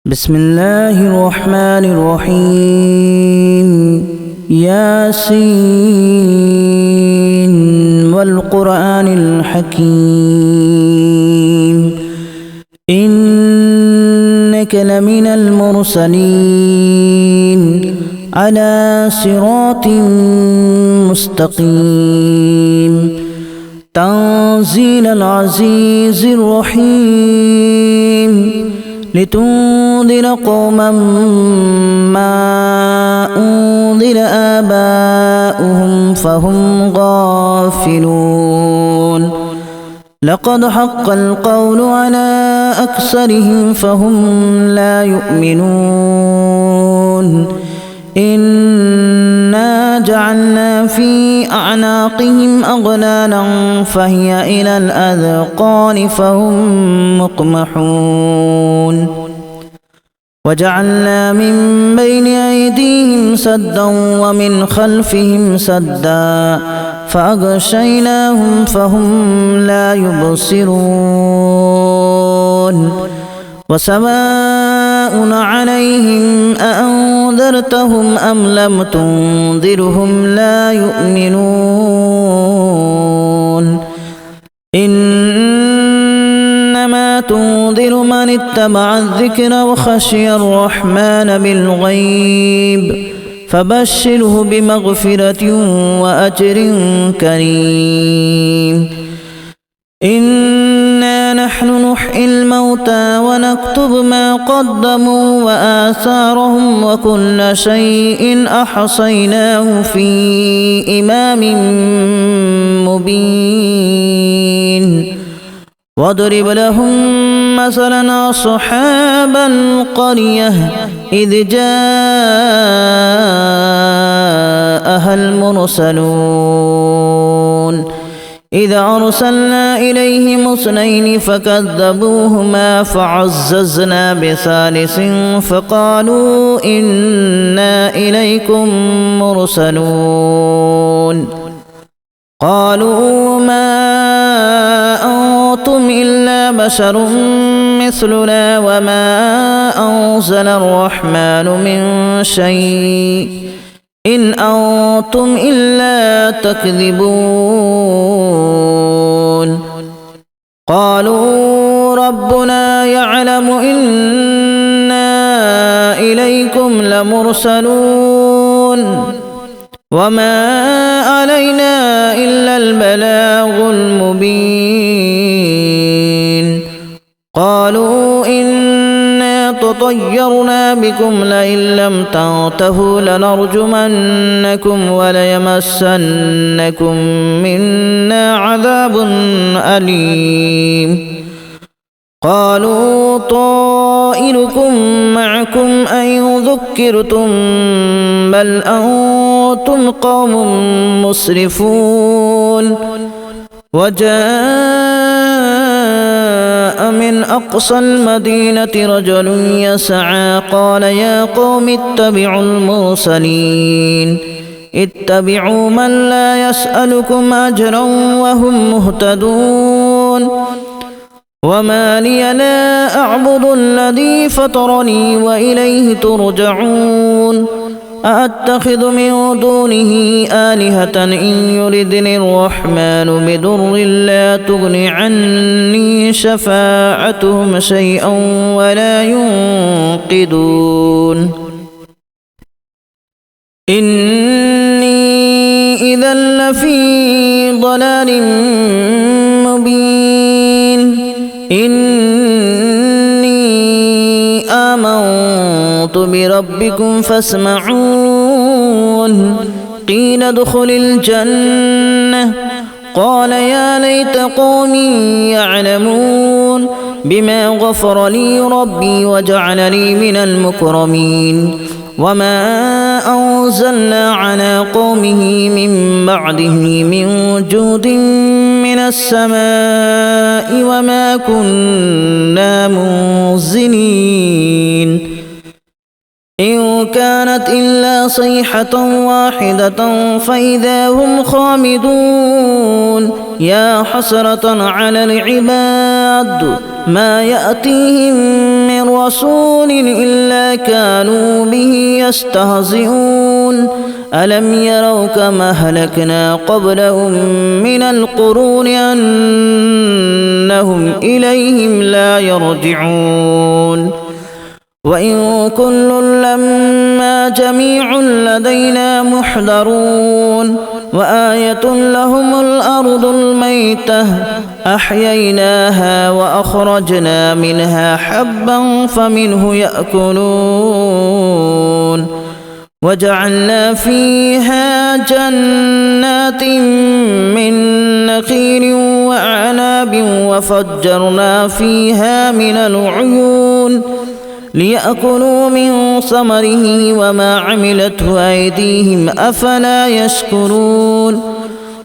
بسم الله الرحمن الرحيم ياسين والقرآن الحكيم إنك لمن المرسلين على صراط مستقيم تنزيل العزيز الرحيم لتنذر قوما ما أنذر آباؤهم فهم غافلون لقد حق القول على أكثرهم فهم لا يؤمنون إنا جعلنا في أعناقهم أغلالا فهي إلى الأذقان فهم مقمحون وجعلنا من بين أيديهم سدا ومن خلفهم سدا فأغشيناهم فهم لا يبصرون وسواء عليهم أأنذرتهم أم لم تنذرهم لا يؤمنون إنما تنذر من اتبع الذكر وخشي الرحمن بالغيب فبشره بمغفرة وأجر كريم إنا نحن نحيي الموتى ونكتب ما قدموا وآثارهم وكل شيء أحصيناه في إمام مبين واضرب لهم مثلا أصحاب القرية إذ جاءها المرسلون إذا أرسلنا إليهم اثنين فكذبوهما فعززنا بثالث فقالوا إنا إليكم مرسلون قالوا ما أنتم إلا بشر مثلنا وما أنزل الرحمن من شيء إن أنتم إلا تكذبون قالوا ربنا يعلم إنا إليكم لمرسلون وما علينا إلا البلاغ المبين قالوا إنا تطيرنا بكم لئن لم تنتهوا لنرجمنكم وليمسنكم منا عذاب أليم قالوا طائركم معكم أن ذكرتم بل أنتم قوم مسرفون وجاء من أقصى المدينة رجل يسعى قال يا قوم اتبعوا المرسلين اتبعوا من لا يسألكم أجرا وهم مهتدون وما لي لا أعبد الذي فطرني وإليه ترجعون أأتخذ من دونه آلهة إن يردني الرحمن بضر لا تغن عني شفاعتهم شيئا ولا ينقذون إني إذا لفي ضلال مبين إني آمنت بربكم فاسمعون قيل ادخل الجنة قال يا ليت قومي يعلمون بما غفر لي ربي وجعلني من المكرمين وما أنزلنا على قومه من بعده من جود من السماء وما كنا منزلين إن كانت إلا صيحة واحدة فإذا هم خامدون يا حسرة على العباد ما يأتيهم من رسول إلا كانوا به يستهزئون ألم يروا كما أهلكنا قبلهم من القرون أنهم إليهم لا يرجعون وإن كل لما جميع لدينا محضرون وآية لهم الأرض الميتة أحييناها وأخرجنا منها حبا فمنه يأكلون وجعلنا فيها جنات من نخيل وأعناب وفجرنا فيها من العيون ليأكلوا من ثمره وما عملته أيديهم أفلا يشكرون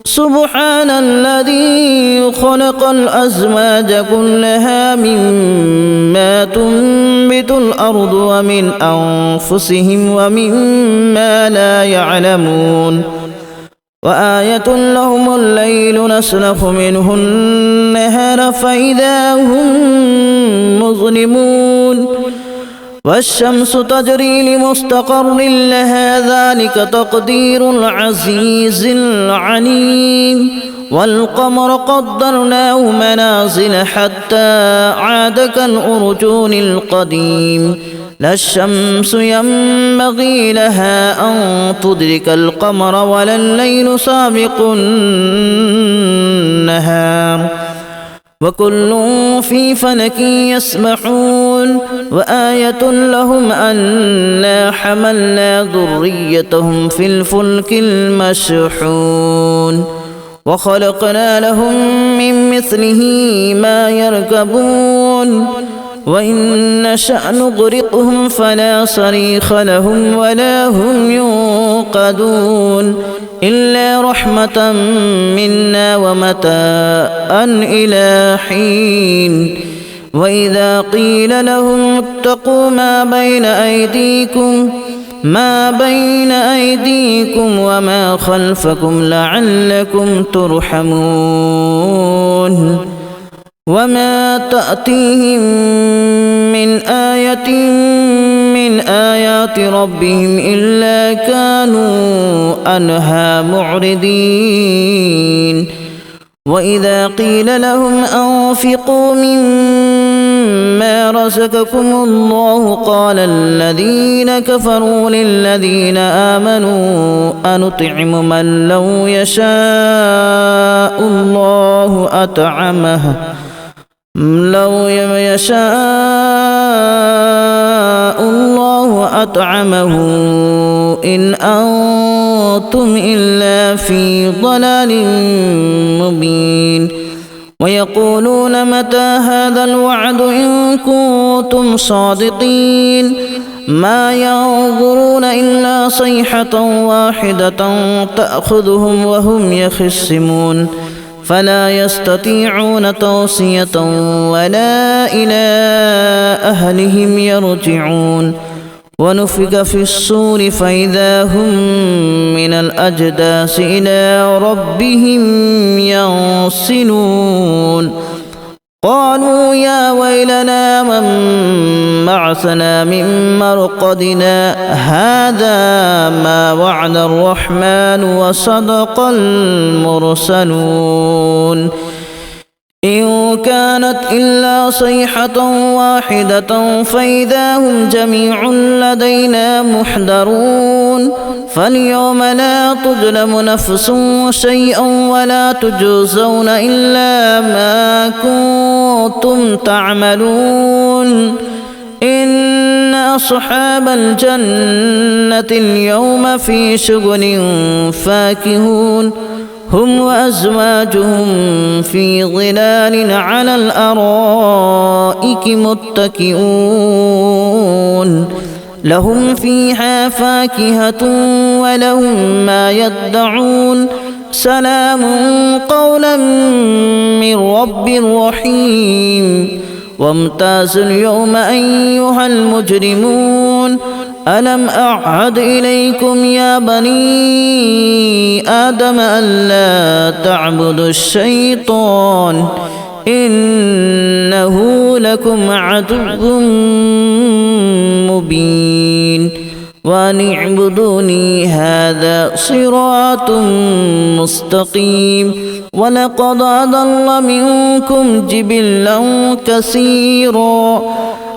سبحان الذي خلق الأزواج كلها مما تنبت الأرض ومن أنفسهم ومما لا يعلمون وآية لهم الليل نسلخ منه النهار فإذا هم مظلمون والشمس تجري لمستقر لها ذلك تقدير العزيز العليم والقمر قدرناه منازل حتى عاد كالأرجون القديم لا الشمس ينبغي لها أن تدرك القمر ولا الليل سابق النهار وكل في فلك يسبحون وآية لهم أنا حملنا ذريتهم في الفلك المشحون وخلقنا لهم من مثله ما يركبون وإن نشأ نغرقهم فلا صريخ لهم ولا هم ينقذون إلا رحمة منا ومتاعا إلى حين وإذا قيل لهم اتقوا ما بين أيديكم وما خلفكم لعلكم ترحمون وما تأتيهم من آية من آيات ربهم إلا كانوا عنها معرضين وإذا قيل لهم أنفقوا مما رزقكم الله قال الذين كفروا للذين آمنوا أنطعم من لو يشاء الله أطعمه إن أنتم إلا في ضلال مبين ويقولون متى هذا الوعد إن كنتم صادقين ما ينظرون إلا صيحة واحدة تأخذهم وهم يخصمون فلا يستطيعون توصية ولا إلى أهلهم يرجعون ونفخ في الصور فإذا هم من الأجداث إلى ربهم ينسلون قالوا يا ويلنا من بعثنا من مرقدنا هذا ما وعد الرحمن وصدق المرسلون إن كانت إلا صيحة واحدة فإذا هم جميع لدينا محضرون فاليوم لا تظلم نفس شيئا ولا تجزون إلا ما كنتم تعملون إن أصحاب الجنة اليوم في شغل فاكهون هم وأزواجهم في ظلال على الأرائك متكئون لهم فيها فاكهة ولهم ما يدعون سلام قولا من رب رحيم وامتازوا اليوم أيها المجرمون ألم أعهد إليكم يا بني آدم ألا تعبدوا الشيطان إنه لكم عدو مبين وأن اعبدوني هذا صراط مستقيم ولقد أضل منكم جبلا كثيرا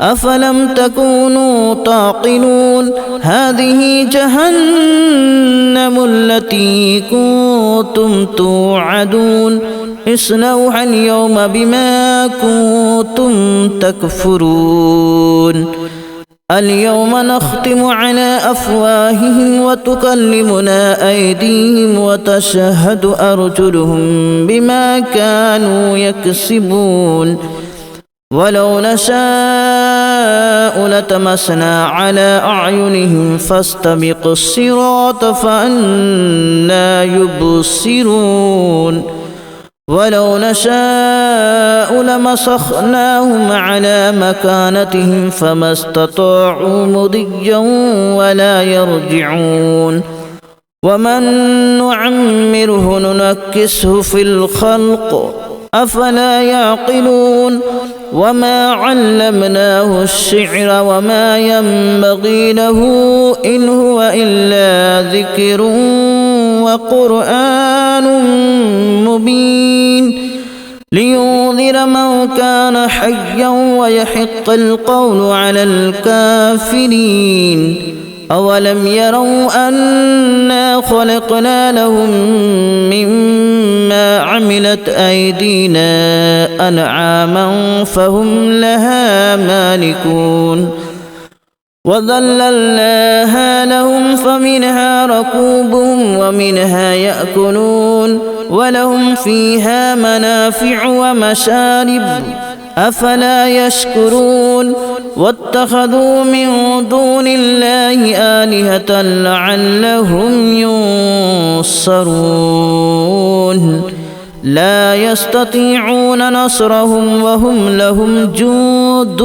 أفلم تكونوا تعقلون هذه جهنم التي كنتم توعدون اصلوها اليوم بما كنتم تكفرون اليوم نختم على أفواههم وتكلمنا أيديهم وتشهد أرجلهم بما كانوا يكسبون ولو نشاء لتمسنا على أعينهم فاستبقوا الصراط فأنى يبصرون ولو نشاء لمسخناهم على مكانتهم فما استطاعوا مضيا ولا يرجعون ومن نعمره ننكسه في الخلق أفلا يعقلون وما علمناه الشعر وما ينبغي له إن هو إلا ذكر وقرآن مبين لينذر من كان حيا ويحق القول على الكافرين أولم يروا أنا خلقنا لهم مما عملت أيدينا أنعاما فهم لها مالكون وذللناها لهم فمنها ركوبهم ومنها يأكلون ولهم فيها منافع ومشارب أفلا يشكرون واتخذوا من دون الله آلهة لعلهم ينصرون لا يستطيعون نصرهم وهم لهم جند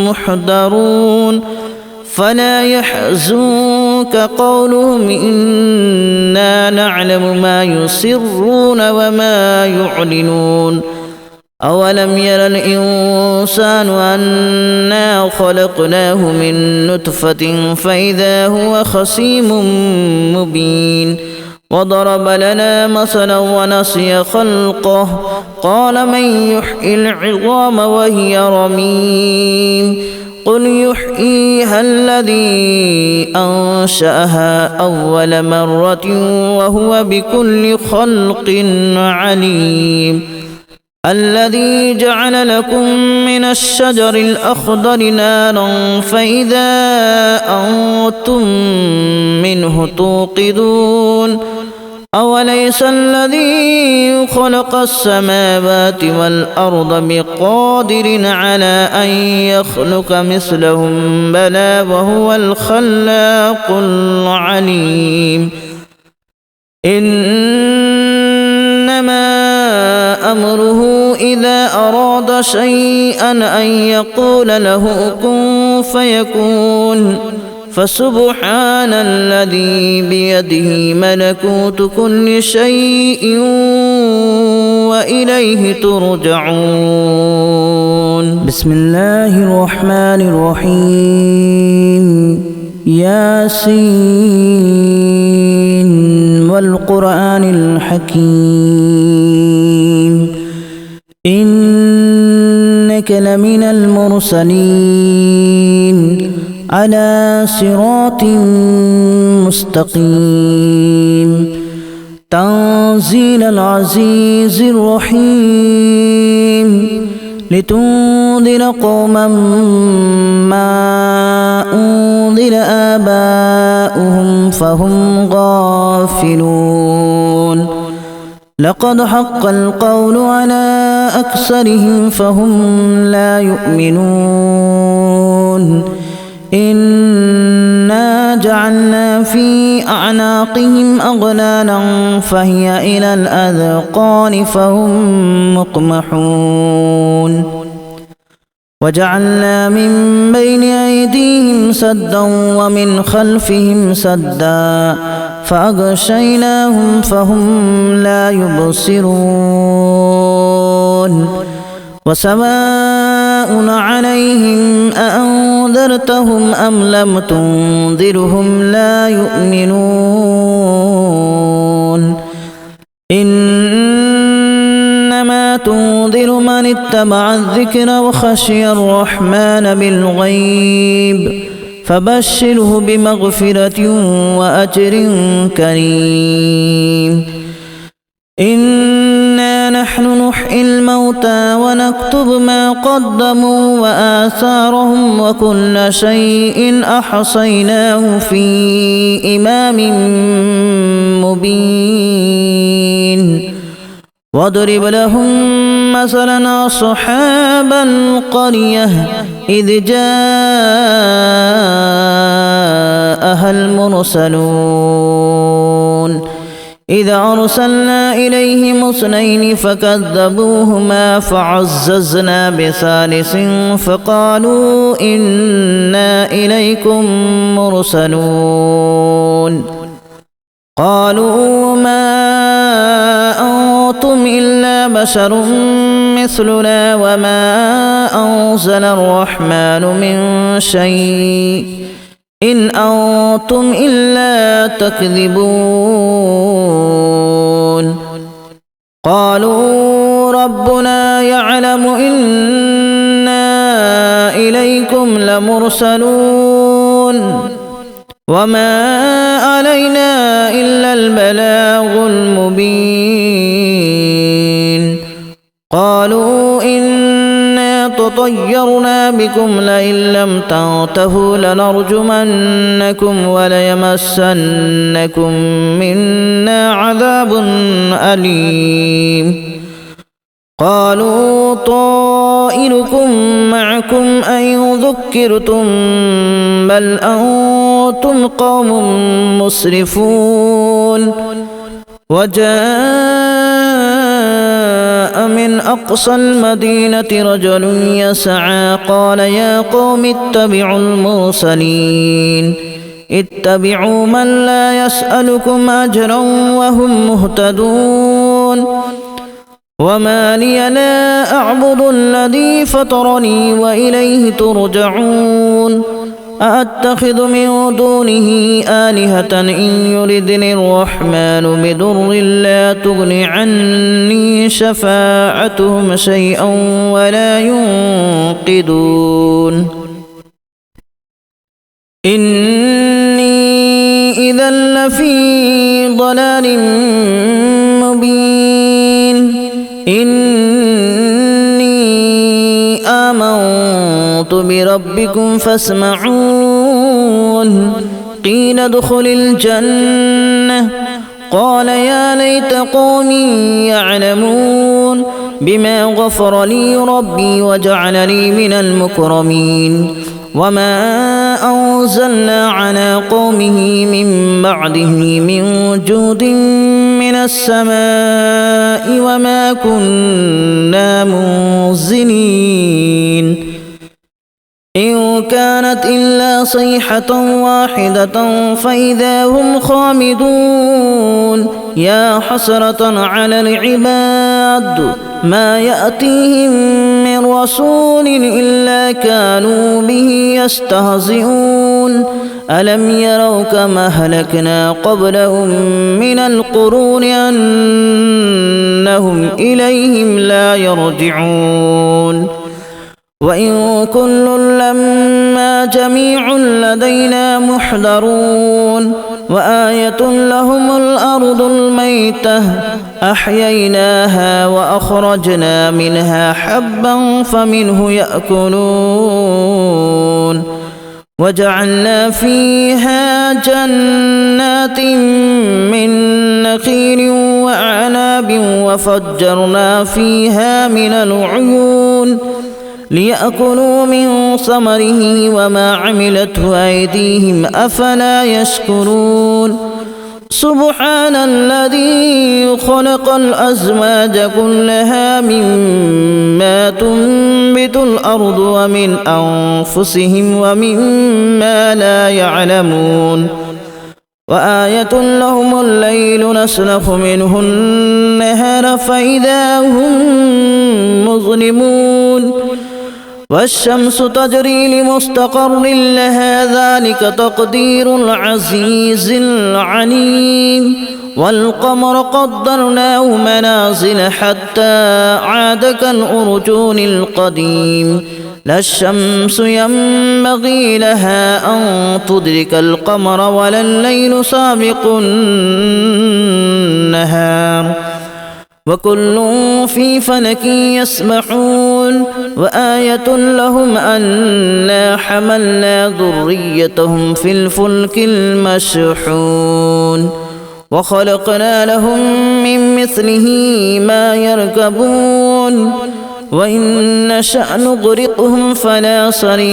محضرون فلا يحزنك قولهم إنا نعلم ما يسرون وما يعلنون أولم ير الإنسان أنا خلقناه من نطفة فإذا هو خصيم مبين وضرب لنا مثلا ونسي خلقه قال من يحيي العظام وهي رميم قل يحييها الذي أنشأها أول مرة وهو بكل خلق عليم الذي جعل لكم من الشجر الأخضر نارا فإذا أنتم منه توقدون أوليس الذي خلق السماوات والأرض بقادر على أن يخلق مثلهم بلى وهو الخلاق العليم إنما أمره إذا أراد شيئا أن يقول له كن فيكون فسبحان الذي بيده ملكوت كل شيء وإليه ترجعون بسم الله الرحمن الرحيم ياسين والقرآن الحكيم إنك لمن المرسلين على صراط مستقيم تنزيل العزيز الرحيم لتنذر قوما ما أنذر آباؤهم فهم غافلون لقد حق القول على أكثرهم فهم لا يؤمنون إنا جعلنا في أعناقهم أغلالا فهي إلى الأذقان فهم مقمحون وجعلنا من بين أيديهم سدا ومن خلفهم سدا فأغشيناهم فهم لا يبصرون وسواء عليهم أأنذرتهم أم لم تنذرهم لا يؤمنون إنما تنذر من اتبع الذكر وخشي الرحمن بالغيب فبشره بمغفرة وأجر كريم إنا نحن نحيي الموتى ونكتب ما قدموا وآثارهم وكل شيء أحصيناه في إمام مبين واضرب لهم مثلا أصحاب القرية إذ جاءها المرسلون إذ أرسلنا إليهم 2 فكذبوهما فعززنا بثالث فقالوا إنا إليكم مرسلون قالوا ما أنتم إلا بشر مثلنا وما أنزل الرحمن من شيء إن أنتم إلا تكذبون قالوا ربنا يعلم إنا إليكم لمرسلون وما علينا إلا البلاغ المبين قالوا إنا تطيرنا بكم لئن لم تنتهوا لنرجمنكم وليمسنكم منا عذاب أليم قالوا طائركم معكم أن ذكرتم بل أنتم قوم مسرفون وجاء من أقصى المدينة رجل يسعى قال يا قوم اتبعوا المرسلين اتبعوا من لا يسألكم أجرا وهم مهتدون وما لي لا أعبد الذي فطرني وإليه ترجعون أأتخذ من دونه آلهة إن يردني الرحمن بضر لا تغن عني شفاعتهم شيئا ولا ينقذون إني إذا لفي ضلال مبين إني آمنت بربكم فاسمعون قيل ادخل الجنة قال يا ليت قومي يعلمون بما غفر لي ربي وجعلني من المكرمين وما أنزلنا على قومه من بعده من جود من السماء وما كنا منزلين إن كانت إلا صيحة واحدة فإذا هم خامدون يا حسرة على العباد ما يأتيهم من رسول إلا كانوا به يستهزئون ألم يروا كما أهلكنا قبلهم من القرون أنهم إليهم لا يرجعون وإن كل لما جميع لدينا محضرون وآية لهم الأرض الميتة أحييناها وأخرجنا منها حبا فمنه يأكلون وجعلنا فيها جنات من نخيل وأعناب وفجرنا فيها من العيون ليأكلوا من ثمره وما عملته أيديهم أفلا يشكرون سبحان الذي خلق الأزواج كلها مما تنبت الأرض ومن أنفسهم ومما لا يعلمون وآية لهم الليل نسلخ منه النهار فإذا هم مظلمون والشمس تجري لمستقر لها ذلك تقدير العزيز العليم والقمر قدرناه منازل حتى عاد كالأرجون القديم لا الشمس ينبغي لها أن تدرك القمر ولا الليل سابق النهار وكل في فلك يسبحون وآية لهم أنا حملنا ذريتهم في الفلك المشحون وخلقنا لهم من مثله ما يركبون وإن نشأ نغرقهم فلا صريخ